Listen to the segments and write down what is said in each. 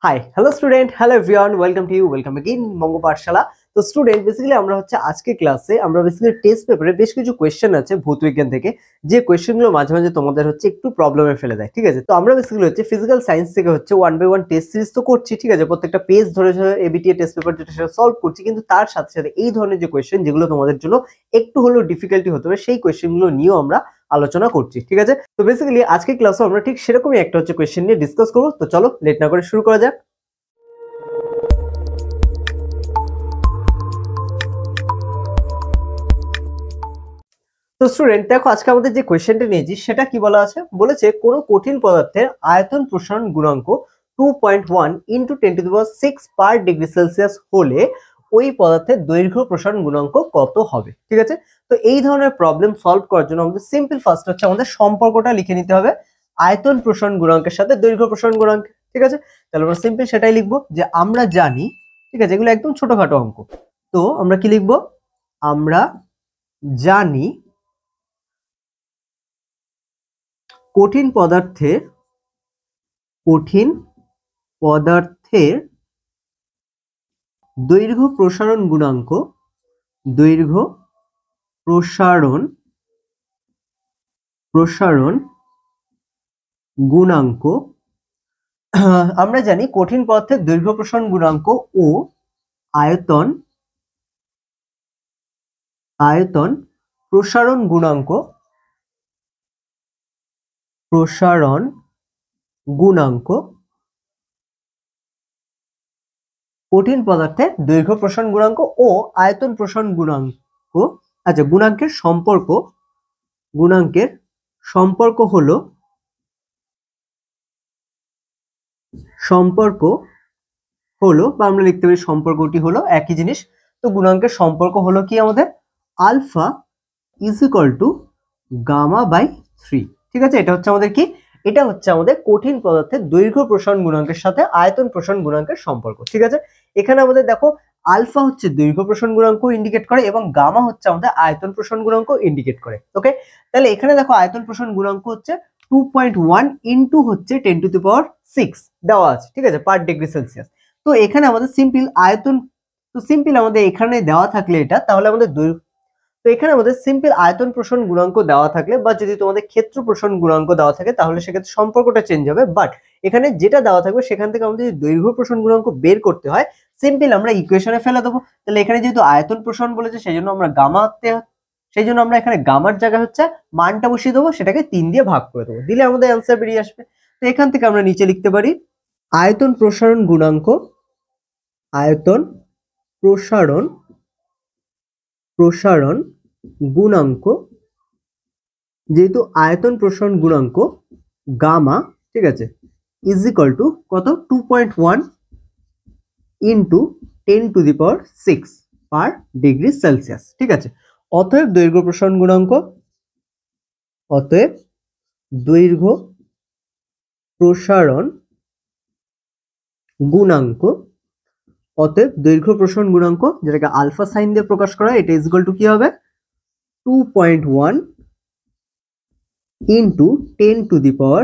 High hello student, hello everyone, welcome to you, welcome again মঙ্গ পাঠশালা। তো student basically আমরা আজকে ক্লাসে আমরা বেসিক্যালি টেস্ট পেপারে বেশ কিছু কোয়েশ্চেন আছে ভূত বিজ্ঞান থেকে, যে কোয়েশ্চেনগুলো মাঝে মাঝে তোমাদের একটু প্রবলেমে ফেলে দেয়। ঠিক আছে, তো আমরা বেসিক্যালি ফিজিক্যাল সায়েন্স থেকে 1 বাই 1 টেস্ট সিরিজ তো করছি। ঠিক আছে, প্রত্যেকটা পেজ ধরে ধরে এবিটিএ টেস্ট পেপার যেটা সেটা সলভ করছি, কিন্তু তার সাথে সাথে এই ধরনের যে কোয়েশ্চেন যেগুলো তোমাদের জন্য একটু হলেও ডিফিকাল্টি হতে পারে সেই কোয়েশ্চেনগুলো নিয়েও আমরা আলোচনা করছি। ঠিক আছে, তো বেসিক্যালি আজকে ক্লাসে আমরা ঠিক সেরকমই একটা কোয়েশ্চেন নিয়ে ডিসকাস করবো। তো চলো লেট না করে শুরু করা যাক। তো স্টুডেন্ট দেখো, আজকে আমাদের যে কোয়েশ্চেনটা নিয়েছি সেটা কি বলা আছে, বলেছে কোনো কঠিন পদার্থের আয়তন প্রসারণ গুণাঙ্ক 2.1 ইন্টু 10⁶ পার ডিগ্রি সেলসিয়াস হলে ওই পদার্থের দৈর্ঘ্য প্রসারণ গুণাঙ্ক কত হবে। ঠিক আছে, তো এই ধরনের প্রবলেম সলভ করার জন্য আমাদের সিম্পল ফার্স্ট আমাদের সম্পর্কটা লিখে নিতে হবে আয়তন প্রসারণ গুণাঙ্কের সাথে দৈর্ঘ্য প্রসারণ গুণাঙ্ক। ঠিক আছে, তাহলে আমরা সিম্পল সেটাই লিখবো যে আমরা জানি, ঠিক আছে, এগুলো একদম ছোটখাটো অঙ্ক। তো আমরা কি লিখবো, আমরা জানি কঠিন পদার্থের দৈর্ঘ্য প্রসারণ গুণাঙ্ক আমরা জানি কঠিন পদার্থের দৈর্ঘ্য প্রসারণ গুণাঙ্ক ও আয়তন প্রসারণ গুণাঙ্ক কঠিন পদার্থের দৈর্ঘ্য প্রসারণ গুণাঙ্ক ও আয়তন প্রসারণ গুণাঙ্ক, আচ্ছা, গুণাঙ্কের সম্পর্ক হলো বা আমরা লিখতে পারি সম্পর্কটি হলো একই জিনিস। তো গুণাঙ্কের সম্পর্ক হলো কি আমাদের alpha is equal to gamma by 3। ঠিক আছে, এটা আমাদের কি, এটা আমাদের কঠিন পদার্থের দৈর্ঘ্য প্রসারণ গুণাঙ্কের সাথে আয়তন প্রসারণ গুণাঙ্কের সম্পর্ক। ঠিক আছে, এখানে আমাদের দেখো আলফা দৈর্ঘ্য প্রসারণ গুণাঙ্ক ইন্ডিকেট করে এবং গামা আমাদের আয়তন প্রসারণ গুণাঙ্ক ইন্ডিকেট করে। ওকে, তাহলে এখানে দেখো আয়তন প্রসারণ গুণাঙ্ক 2.1 ইন্টু 10⁶ দেওয়া আছে। ঠিক আছে, পার ডিগ্রি সেলসিয়াস। তো এখানে আমাদের সিম্পল আমাদের এখানে দেওয়া থাকলে এটা, তাহলে আমাদের তো এখানে আমাদের সিম্পল আয়তন প্রসারণ গুণাঙ্ক দেওয়া থাকলে বা যদি তোমাদের ক্ষেত্র প্রসারণ গুণাঙ্ক দেওয়া থাকে তাহলে সেক্ষেত্রে সম্পর্কটা চেঞ্জ হবে। বাট এখানে যেটা দেওয়া থাকবে সেখান থেকে আমাদের যদি দৈর্ঘ্য প্রসারণ গুণাঙ্ক বের করতে হয়, সিম্পল আমরা ইকুয়েশনে ফেলে দেবো। তাহলে এখানে যেহেতু আয়তন প্রসারণ বলেছে সেই জন্য আমরা এখানে গামার জায়গায় মানটা বসিয়ে দেবো, সেটাকে 3 দিয়ে ভাগ করে দেবো, দিলে আমাদের অ্যান্সার বেরিয়ে আসবে। তো এখান থেকে আমরা নিচে লিখতে পারি আয়তন প্রসারণ গুণাঙ্ক, যেহেতু আয়তন প্রসারণ গুণাঙ্ক গামা, ঠিক আছে, ইজ ইকুয়াল টু কত, 2.1 ইন্টু 10⁶ পার ডিগ্রি সেলসিয়াস। ঠিক আছে, অতএব দৈর্ঘ্য প্রসারণ গুণাঙ্ক যেটাকে আলফা সাইন দিয়ে প্রকাশ করা, এটা ইজ ইকুয়াল টু কি হবে, 2.1 ইন্টু 10⁶ পার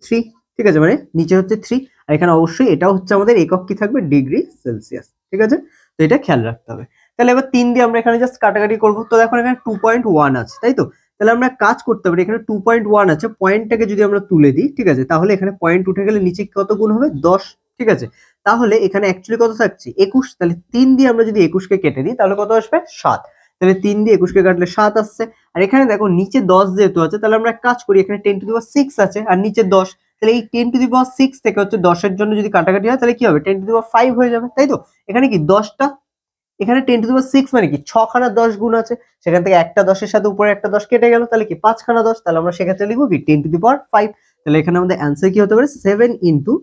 3। ঠিক আছে, মানে নিচে 3 আর এখানে অবশ্যই এটা আমাদের একক কি থাকবে, ডিগ্রি সেলসিয়াস। ঠিক আছে, তো এটা খেয়াল রাখতে হবে। তাহলে এবার 3 দিয়ে আমরা এখানে জাস্ট কাটাকাটি করবো। তো দেখো এখানে 2.1 আছে, তাই তো, তাহলে আমরা কাজ করতে পারি, এখানে 2.1 আছে, পয়েন্টটাকে যদি আমরা তুলে দিই, ঠিক আছে, তাহলে এখানে পয়েন্ট উঠে গেলে নিচে কত গুণ হবে, 10। ঠিক আছে, তাহলে এখানে অ্যাকচুয়ালি কত থাকছে, 21। তাহলে 3 দিয়ে আমরা যদি 21কে কেটে দিই তাহলে কত আসবে, 7। তাহলে 3 দিয়ে 21কে কাটলে 7 আসছে। আর এখানে দেখো নিচে 10 যেহেতু আছে, তাহলে আমরা এক কাজ করি, এখানে 10⁶ আছে আর নিচে 10, তাহলে এই 10⁶ থেকে 10 এর জন্য যদি কাটাকাটি হয় তাহলে কি হবে, 10⁵ হয়ে যাবে, তাই তো। এখানে কি 10টা, এখানে 10⁶ মানে কি 6খানা 10 গুণ আছে, সেখান থেকে একটা 10-এর সাথে উপরে একটা 10 কেটে গেল, তাহলে কি 5খানা 10, তাহলে আমরা সেক্ষেত্রে লিখবো কি 10⁵। তাহলে এখানে আমাদের অ্যান্সার কি হতে পারে, 7 ইন্টু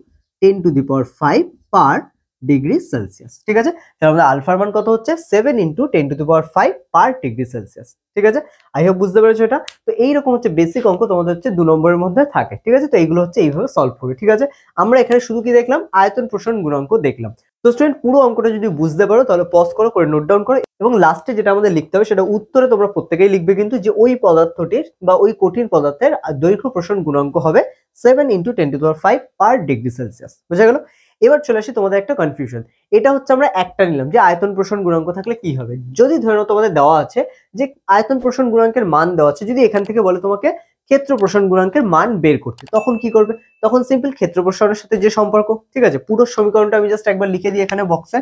10⁵ পার ডিগ্রি সেলসিয়াস। ঠিক আছে, তাহলে আমাদের আলফার মান কত হচ্ছে, 7 ইন্টু 10⁵ পার ডিগ্রি সেলসিয়াস। ঠিক আছে, আই হোপ বুঝতে পেরেছো এটা। তো এইরকম বেসিক অঙ্ক তোমাদের 2 নম্বরের মধ্যে থাকে। ঠিক আছে, তো এইগুলো এইভাবে সলভ করবে। ঠিক আছে, আমরা এখানে শুধু কি দেখলাম, আয়তন প্রসারণ গুণাঙ্ক দেখলাম। তো স্টুডেন্ট পুরো অঙ্কটা যদি বুঝতে পারো তাহলে পজ করো, করে নোট ডাউন করো এবং লাস্টে যেটা আমাদের লিখতে হবে সেটা উত্তরে তোমরা প্রত্যেকেই লিখবে কিন্তু যে ওই পদার্থটির বা ওই কঠিন পদার্থের দৈর্ঘ্য প্রসারণ গুণাঙ্ক হবে 7 × 10⁵ পার ডিগ্রি সেলসিয়াস। বুঝা গেল? এবার চলে আসি তোমাদের একটা কনফিউশন। এটা হচ্ছে আমরা একটা নিলাম যে আয়তন প্রসারণ গুণাঙ্ক থাকলে কি হবে। যদি ধরে নাও তোমাদের দেওয়া আছে যে আয়তন প্রসারণ গুণাঙ্কের মান দেওয়া আছে, যদি এখান থেকে বলে তোমাকে ক্ষেত্র প্রসারণ গুণাঙ্কের মান বের করতে, তখন কি করবে? তখন সিম্পল ক্ষেত্র প্রসারণের সাথে যে সম্পর্ক, ঠিক আছে, পুরো সমীকরণটা আমি জাস্ট একবার লিখে দিই এখানে বক্সে।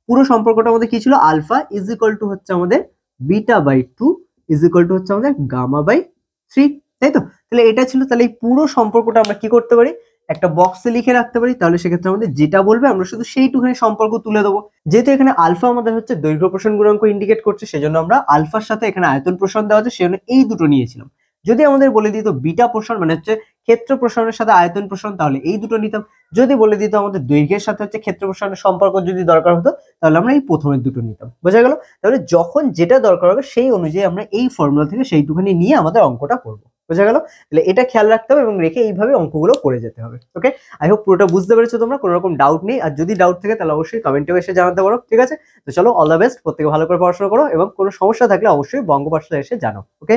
পুরো সম্পর্কটা আমাদের কি ছিল? আলফা ইজ ইকুয়াল টু হচ্ছে আমাদের β/2 ইজ ইকুয়াল টু হচ্ছে আমাদের γ/3, তাই তো? তাহলে এটা ছিল। তাহলে এই পুরো সম্পর্কটা আমরা কি করতে পারি? একটা বক্সে লিখে রাখতে পারি। তাহলে সেক্ষেত্রে আমাদের যেটা বলবে আমরা শুধু সেইটুখানি সম্পর্ক তুলে দেবো। যেহেতু এখানে আলফা আমাদের হচ্ছে দৈর্ঘ্য প্রসারণ গুণাঙ্ক ইন্ডিকেট করছে, সেজন্য আমরা আলফার সাথে এখানে আয়তন প্রসারণ দেওয়া আছে সেজন্য এই দুটো নিয়েছিলাম। যদি আমাদের বলে দিত বিটা প্রসারণ মানে হচ্ছে ক্ষেত্র প্রসারণের সাথে আয়তন প্রসারণ, তাহলে এই দুটো নিতাম। যদি বলে দিত আমাদের দৈর্ঘ্যের সাথে হচ্ছে ক্ষেত্র প্রসারণের সম্পর্ক যদি দরকার হতো, তাহলে আমরা এই প্রথমের দুটো নিতাম। বোঝা গেল? তাহলে যখন যেটা দরকার হবে সেই অনুযায়ী আমরা এই ফর্মুলা থেকে সেইটুখানি নিয়ে আমাদের অঙ্কটা করবো। বোঝা গেল? তাহলে এটা খেয়াল রাখতে হবে এবং রেখে এইভাবে অঙ্কগুলো করে যেতে হবে। ওকে, আই হোপ পুরোটা বুঝতে পেরেছো তোমরা, কোনো রকম ডাউট নেই। আর যদি ডাউট থাকে তাহলে অবশ্যই কমেন্টে এসে জানাতে পারো। ঠিক আছে, তো চলো, অল দ্য বেস্ট, প্রত্যেকে ভালো করে পড়াশোনা করো এবং কোনো সমস্যা থাকলে অবশ্যই বঙ্গ পাঠশালায় এসে জানাও। ওকে।